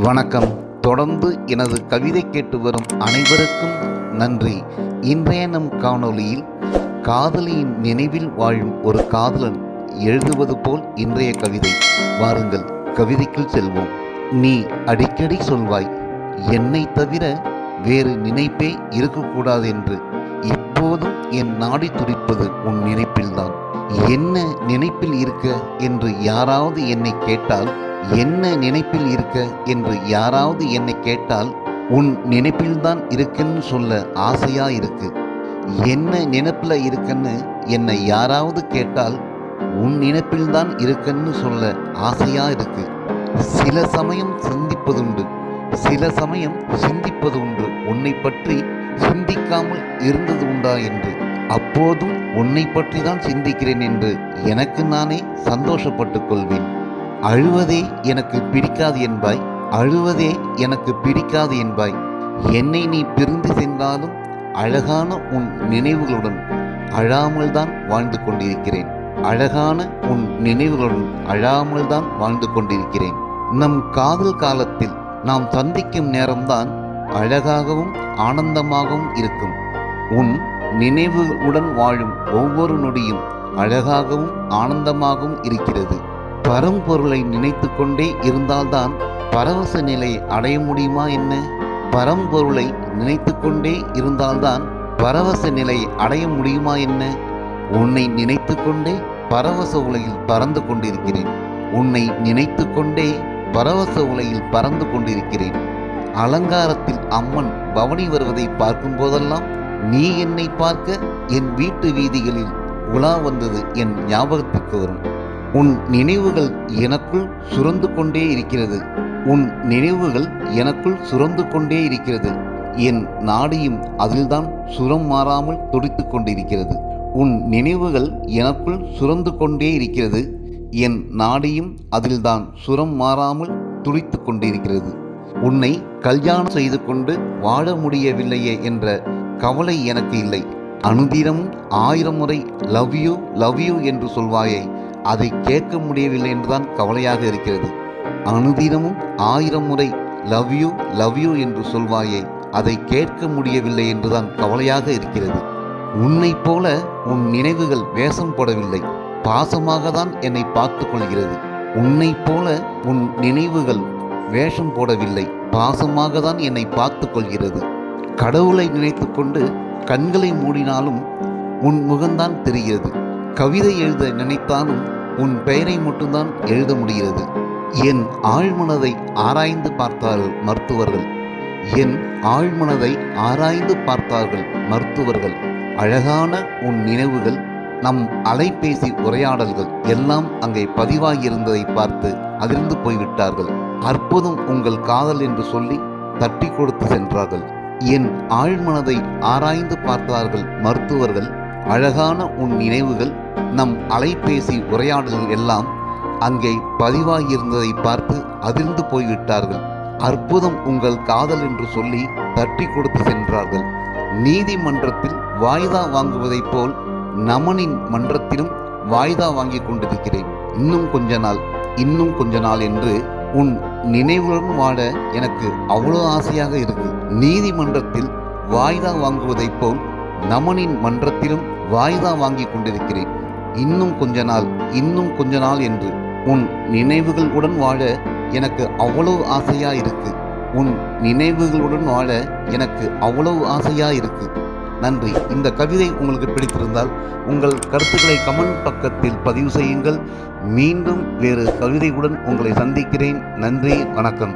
வணக்கம். தொடர்ந்து எனது கவிதை கேட்டு வரும் அனைவருக்கும் நன்றி. இன்றைய நம் காணொளியில் காதலியின் நினைவில் வாழும் ஒரு காதலன் எழுதுவது போல் இன்றைய கவிதை. வாருங்கள் கவிதைக்குள் செல்வோம். நீ அடிக்கடி சொல்வாய், என்னை தவிர வேறு நினைப்பே இருக்கக்கூடாது என்று. இப்போதும் என் நாடி துடிப்பது உன் நினைப்பில்தான். என்ன நினைப்பில் இருக்க என்று யாராவது என்னை கேட்டால், என்ன நினைப்பில் இருக்க என்று யாராவது என்னை கேட்டால், உன் நினைப்பில்தான் இருக்குன்னு சொல்ல ஆசையா இருக்கு. என்ன நினைப்பில் இருக்குன்னு என்னை யாராவது கேட்டால், உன் நினைப்பில்தான் இருக்குன்னு சொல்ல ஆசையா இருக்கு. சில சமயம் சிந்திப்பதுண்டு, சில சமயம் சிந்திப்பதுண்டு, உன்னை பற்றி சிந்திக்காமல் இருந்தது உண்டா என்று. அப்போதும் உன்னை பற்றி தான் சிந்திக்கிறேன் என்று எனக்கு நானே சந்தோஷப்பட்டுக் கொள்வேன். அழுவதே எனக்கு பிடிக்காது என்பாய், அழுவதே எனக்கு பிடிக்காது என்பாய். என்னை நீ பிரிந்து சென்றாலும் அழகான உன் நினைவுகளுடன் அழாமல் தான் வாழ்ந்து கொண்டிருக்கிறேன். அழகான உன் நினைவுகளுடன் அழாமல் தான் வாழ்ந்து கொண்டிருக்கிறேன். நம் காதல் காலத்தில் நாம் சந்திக்கும் நேரம்தான் அழகாகவும் ஆனந்தமாகவும் இருக்கும். உன் நினைவுகளுடன் வாழும் ஒவ்வொரு நொடியும் அழகாகவும் ஆனந்தமாகவும் இருக்கிறது. பரம்பொருளை நினைத்து கொண்டே இருந்தால்தான் பரவச நிலையை அடைய முடியுமா என்ன? பரம்பொருளை நினைத்து கொண்டே இருந்தால்தான் பரவச நிலையை அடைய முடியுமா என்ன? உன்னை நினைத்து கொண்டே பரவச உலகில் பறந்து கொண்டிருக்கிறேன். உன்னை நினைத்து கொண்டே பரவச உலகில் பறந்து கொண்டிருக்கிறேன். அலங்காரத்தில் அம்மன் பவனி வருவதை பார்க்கும் போதெல்லாம் நீ என்னை பார்க்க என் வீட்டு வீதிகளில் உலா வந்தது என் ஞாபகத்திற்கு வரும். உன் நினைவுகள் எனக்குள் சுரந்து கொண்டே இருக்கிறது. உன் நினைவுகள் எனக்குள் சுரந்து கொண்டே இருக்கிறது. என் நாடியும் அதில்தான் சுரம் மாறாமல் துடித்து கொண்டிருக்கிறது. உன் நினைவுகள் எனக்குள் சுரந்து கொண்டே இருக்கிறது. என் நாடியும் அதில்தான் சுரம் மாறாமல் துடித்து கொண்டிருக்கிறது. உன்னை கல்யாணம் செய்து கொண்டு வாழ முடியவில்லையே என்ற கவலை எனக்கு இல்லை. அனுதினமும் 1000 முறை லவ் யூ என்று சொல்வாயே, அதை கேட்க முடியவில்லை என்றுதான் கவலையாக இருக்கிறது. அனுதினமும் 1000 முறை லவ் யூ என்று சொல்வாயே, அதை கேட்க முடியவில்லை என்றுதான் கவலையாக இருக்கிறது. உன்னை போல உன் நினைவுகள் வேஷம் போடவில்லை, பாசமாக தான் என்னை பார்த்து கொள்கிறது. உன்னை போல உன் நினைவுகள் வேஷம் போடவில்லை, பாசமாக தான் என்னை பார்த்து கொள்கிறது. கடவுளை நினைத்து கொண்டு கண்களை மூடினாலும் உன் முகம்தான் தெரிகிறது. கவிதை எழுத நினைத்தாலும் உன் பெயரை மட்டும்தான் எழுத முடிகிறது. என் ஆழ்மனதை ஆராய்ந்து பார்த்தார்கள் மருத்துவர்கள். என் ஆழ்மனதை ஆராய்ந்து பார்த்தார்கள் மருத்துவர்கள். அழகான உன் நினைவுகள், நம் அலைபேசி உரையாடல்கள் எல்லாம் அங்கே பதிவாகியிருந்ததை பார்த்து அதிர்ந்து போய்விட்டார்கள். அற்புதம் உங்கள் காதல் என்று சொல்லி தட்டி கொடுத்து சென்றார்கள். என் ஆழ்மனதை ஆராய்ந்து பார்த்தார்கள் மருத்துவர்கள். அழகான உன் நினைவுகள், நம் அலைபேசி உரையாடல்கள் எல்லாம் அங்கே பதிவாகியிருந்ததை பார்த்து அதிர்ந்து போய்விட்டார்கள். அற்புதம் உங்கள் காதல் என்று சொல்லி தட்டி கொடுத்து சென்றார்கள். நீதிமன்றத்தில் வாய்தா வாங்குவதைப் போல் நமனின் மன்றத்திலும் வாய்தா வாங்கி கொண்டிருக்கிறேன். இன்னும் கொஞ்ச நாள் என்று உன் நினைவுடன் வாழ எனக்கு அவ்வளோ ஆசையாக இருக்கு. நீதிமன்றத்தில் வாய்தா வாங்குவதைப் போல் நமனின் மன்றத்திலும் வாய்தா வாங்கி கொண்டிருக்கிறேன். இன்னும் கொஞ்ச நாள் என்று உன் நினைவுகளுடன் வாழ எனக்கு அவ்வளவு ஆசையா இருக்கு. உன் நினைவுகளுடன் வாழ எனக்கு அவ்வளவு ஆசையா இருக்கு. நன்றி. இந்த கவிதை உங்களுக்கு பிடித்திருந்தால் உங்கள் கருத்துக்களை கமெண்ட் பக்கத்தில் பதிவு செய்யுங்கள். மீண்டும் வேறு கவிதையுடன் உங்களை சந்திக்கிறேன். நன்றி, வணக்கம்.